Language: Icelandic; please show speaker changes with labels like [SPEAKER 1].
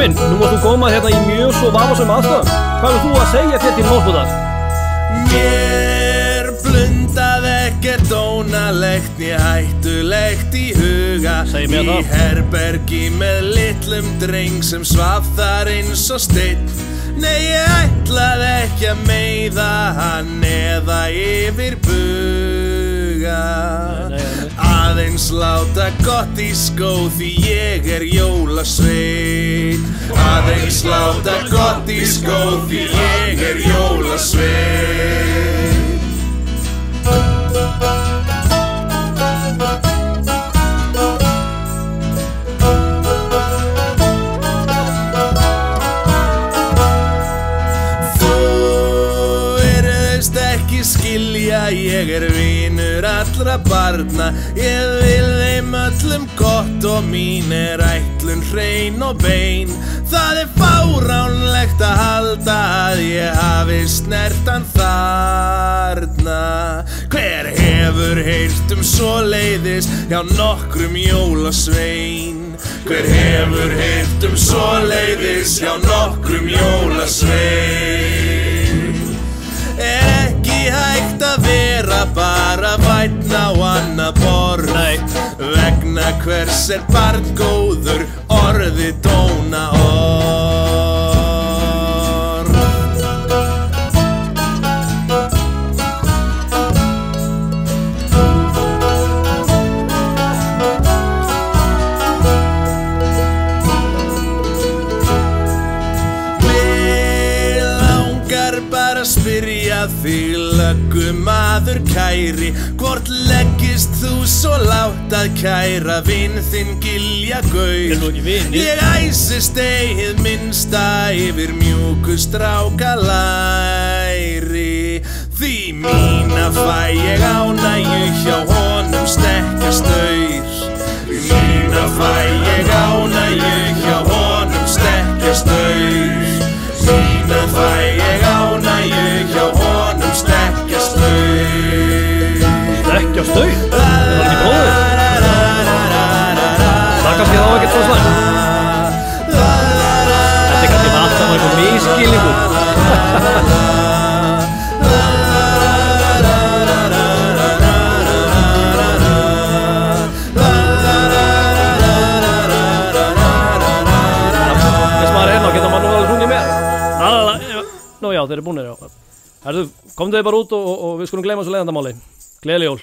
[SPEAKER 1] minn, nú varst þú komað hérna í mjög svo vafasöm aðstæðum. Hvað er þú að segja þér til Mósbúðar?
[SPEAKER 2] Mér blundað ekkert ónalegt né hættulegt í huga.
[SPEAKER 1] Segðu mér það.
[SPEAKER 2] Í herbergi með litlum dreng sem svaf þar eins og steinn. Nei, ég ætlaði ekki að meiða hann eða yfir buga. Aðeins láta gott í skó því ég er jólasveinn. Aðeins láta gott í skó því ég er jólasveinn. Skilja, ég er vinur allra barna. Ég vil þeim öllum gott og mín er ætlun hrein og bein. Það er fáránlegt að halda að ég hafi snert hann þarna. Hver hefur heyrt svoleiðis hjá nokkrum jólasvein? Hver hefur heyrt svoleiðis hjá nokkrum jólasvein? Ekki hægt að vera bara vænn á annað borð. Vegna hvers er barn góður orði dóna orð. Mig langar bara að spyrja þig, löggumaður kæri, hvort leggist þú svo látt að kæra vin þinn Gilja Gaur? Ég æsist eigið minnsta yfir mjúku strákalæri. Því mína fæ ég ánægju hjá honum stekkjastaur. Mína fæ ég ánægju hjá honum stekkjastaur. Mína fæ ég ánægju hjá honum stekkjastaur.
[SPEAKER 1] Stekkjastaur? Það var ekki bróður. Það kannski þá ekkert svo slæmt. Þetta er kannski allt saman eitthvað misskilningur. Nú já, þeir eru búinir, já. Herðu, komdu þið bara út og við skulum gleyma þessu leiðandamáli. Gleðileg jól.